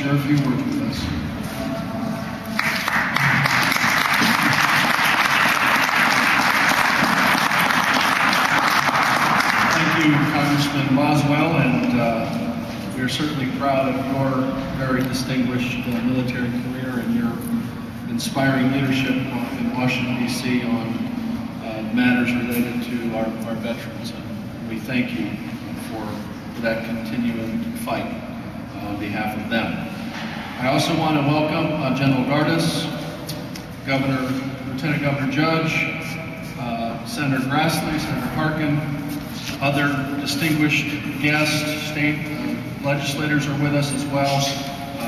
share a few words with us. Thank you, Congressman Boswell, and we are certainly proud of your very distinguished military career and your inspiring leadership in Washington, D.C. on matters related to our veterans. And we thank you for that continuing fight on behalf of them. I also want to welcome General Gardis, Lieutenant Governor Judge, Senator Grassley, Senator Harkin, other distinguished guests, state legislators are with us as well.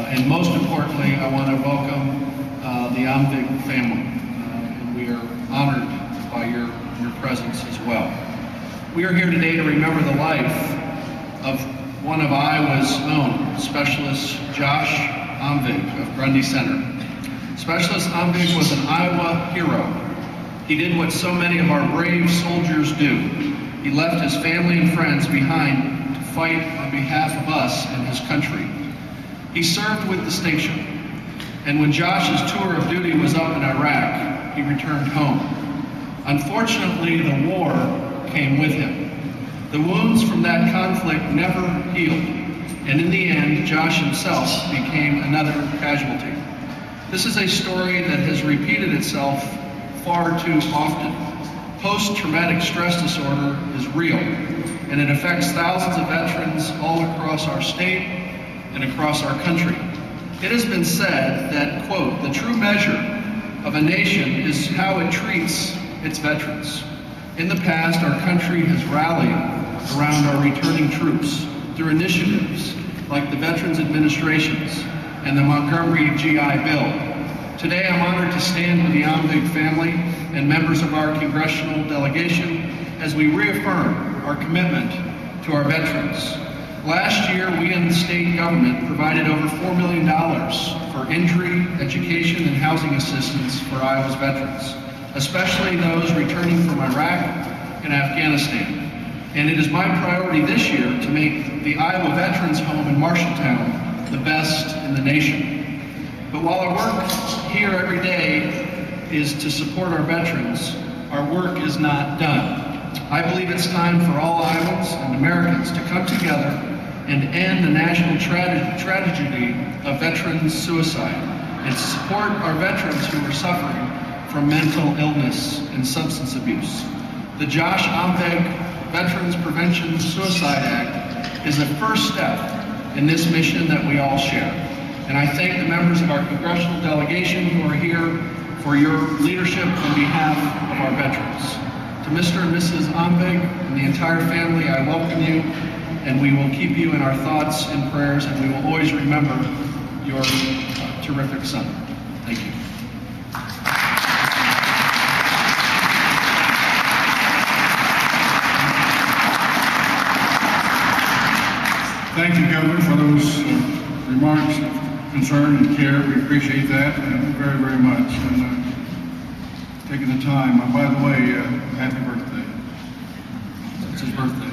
And most importantly, I want to welcome the Omvig family. And we are honored by your presence as well. We are here today to remember the life of one of Iowa's own, Specialist Josh Omvig of Grundy Center. Specialist Omvig was an Iowa hero. He did what so many of our brave soldiers do. He left his family and friends behind to fight on behalf of us and his country. He served with distinction, and when Josh's tour of duty was up in Iraq, he returned home. Unfortunately, the war came with him. The wounds from that conflict never healed, and in the end, Josh himself became another casualty. This is a story that has repeated itself far too often. Post-traumatic stress disorder is real, and it affects thousands of veterans all across our state and across our country. It has been said that, quote, the true measure of a nation is how it treats its veterans. In the past, our country has rallied around our returning troops through initiatives like the Veterans Administrations and the Montgomery GI Bill. Today, I'm honored to stand with the Omvig family and members of our congressional delegation as we reaffirm our commitment to our veterans. Last year, we in the state government provided over $4 million for injury, education, and housing assistance for Iowa's veterans, especially those returning from Iraq and Afghanistan. And it is my priority this year to make the Iowa Veterans Home in Marshalltown the best in the nation. But while our work here every day is to support our veterans, our work is not done. I believe it's time for all Iowans and Americans to come together and end the national tragedy of veterans suicide and to support our veterans who are suffering from mental illness and substance abuse. The Josh Omvig Veterans Prevention Suicide Act is the first step in this mission that we all share. And I thank the members of our congressional delegation who are here for your leadership on behalf of our veterans. To Mr. and Mrs. Omvig and the entire family, I welcome you, and we will keep you in our thoughts and prayers, and we will always remember your terrific son. Thank you. Thank you, Governor, for those remarks of concern and care. We appreciate that very, very much. And taking the time. By the way, happy birthday. It's his birthday.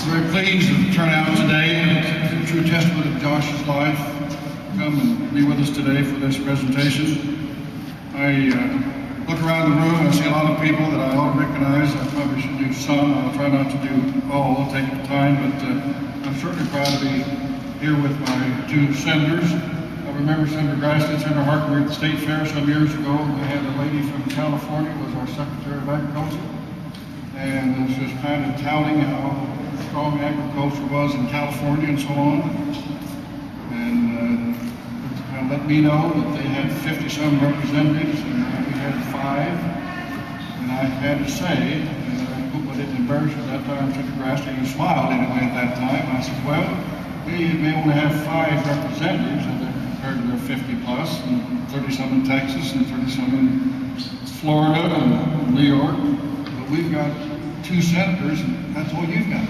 I'm very pleased to turn out today. It's a true testament of Josh's life. Come and be with us today for this presentation. I look around the room, I see a lot of people that I all recognize. I probably should do some. I'll try not to do all. I'll take the time, but I'm certainly proud to be here with my two senators. I remember Senator Grassley and Senator Harkin were at the State Fair some years ago. We had a lady from California was our Secretary of Agriculture, and she was kind of touting how strong agriculture was in California and so on. And kind of let me know that they had 50-some representatives, and we had 5. And I had to say, and I hope I didn't embarrass you at that time, Senator Grassley, you smiled anyway at that time. I said, well, we may only have 5 representatives compared to their 50-plus, and 30-some in Texas, and 30-some in Florida, and New York. But we've got 2 senators, and that's all you've got.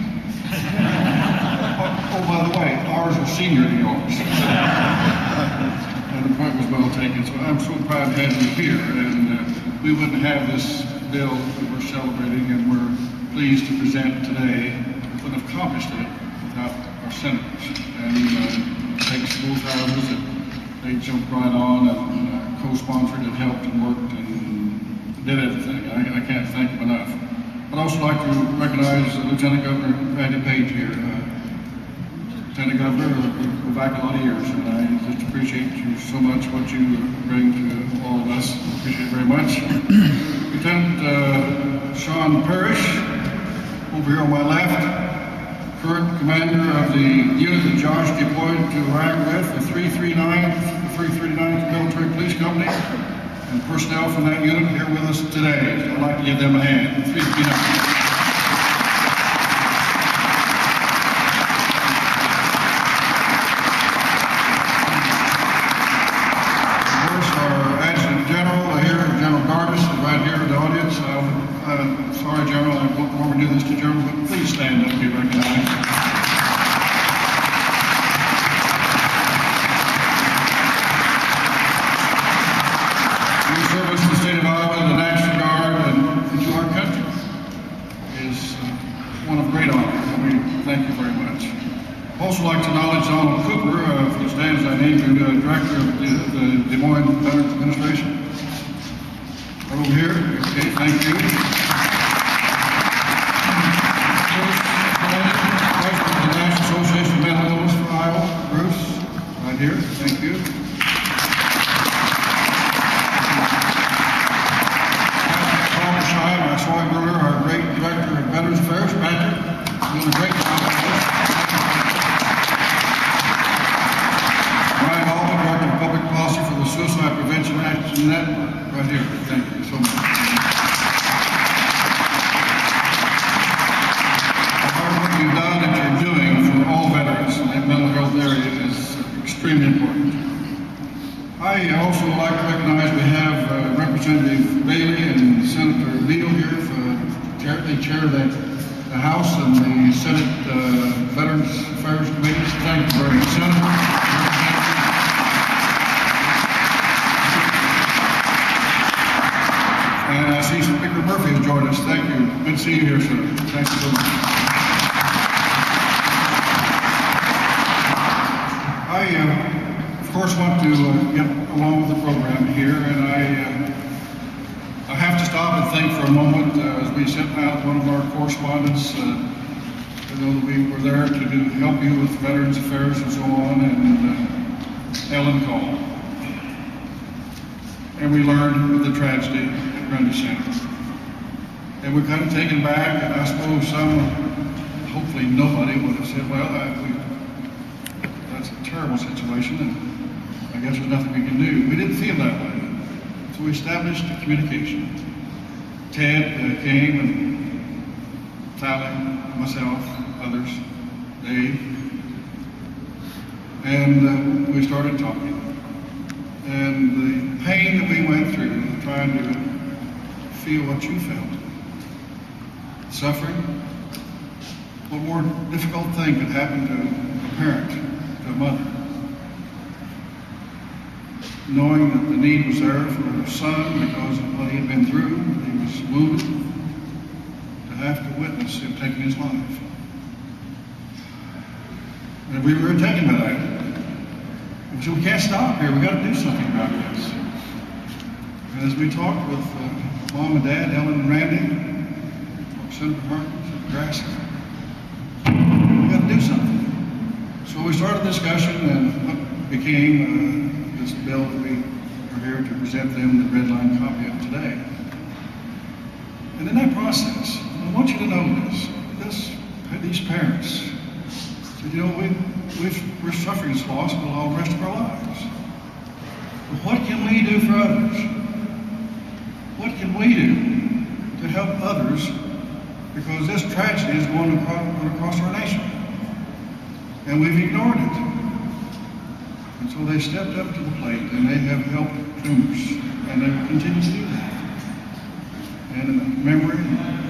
Oh, by the way, ours are senior to yours. And the point was well taken, so I'm so proud to have you here. And we wouldn't have this bill that we're celebrating, and we're pleased pleased to present today. We couldn't have accomplished it without our senators. And it takes both houses that they jumped right on and co-sponsored and helped and worked and did everything. I can't thank them enough. I'd also like to recognize Lieutenant Governor Randy Page here. Lieutenant Governor, we've go back a lot of years, and I just appreciate you so much, what you bring to all of us. Appreciate it very much. Lieutenant Sean Parrish, over here on my left, current commander of the unit that Josh deployed to Iraq with, the 339th Military Police Company, and personnel from that unit here with us today. So I'd like to give them a hand. 339. Sorry, General, I won't normally do this to General, but please stand up and be recognized. Your service to the state of Iowa, the National Guard, and to our country is one of great honor. We thank you very much. I'd also like to acknowledge Donald Cooper, who stands, I named him Director of the Des Moines Veterans Administration. Right over here. Okay, thank you. Association of Mental Illness for Iowa, Bruce, right here, thank you. I saw him earlier, our great Director of Veterans Affairs, Patrick, doing a great job on this. Ryan Alvin, Director of Public Policy for the Suicide Prevention Action Network, right here, thank you so much. You've done that you're doing for all veterans in that mental health area is extremely important. I also like to recognize we have Representative Bailey and Senator Beal here they chair the House and the Senate Veterans Affairs Committees. Thank you very much, Senator. And I see Speaker Murphy has joined us. Thank you. Good to see you here, sir. Thank you so much. I, of course, want to get along with the program here, and I have to stop and think for a moment as we sent out one of our correspondents. We were there to help you with Veterans Affairs and so on, and Ellen called. And we learned of the tragedy at Randy Center. And we're kind of taken back, and I suppose hopefully nobody would have said, well, that's a terrible situation, and I guess there's nothing we can do. We didn't feel that way. So we established a communication. Ted came, and Sally, myself, others, Dave, and we started talking. And the pain that we went through, trying to feel what you felt, suffering, what more difficult thing could happen to a parent, to a mother? Knowing that the need was there for her son because of what he had been through, he was wounded, to have to witness him taking his life. And we were taken by that. So we can't stop here, we got to do something about this. And as we talked with Mom and Dad, Ellen and Randy, Senator Harkin, Senator Grassley, we got to do something. So we started a discussion and what became this bill that we are here to present them the red line copy of today. And in that process, I want you to know these parents said, you know, we're suffering this loss for all the rest of our lives. But what can we do for others? What can we do to help others? Because this tragedy is going across our nation. And we've ignored it. And so they stepped up to the plate and they have helped numerous. And they will continue to do that. And in the memory,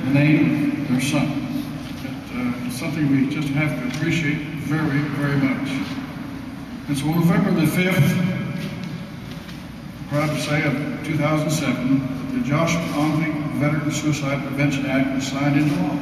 the name of their son. It's something we just have to appreciate very, very much. And so on November the 5th, I'm proud to say, of 2007, the Josh Omvig Veteran Suicide Prevention Act was signed into law.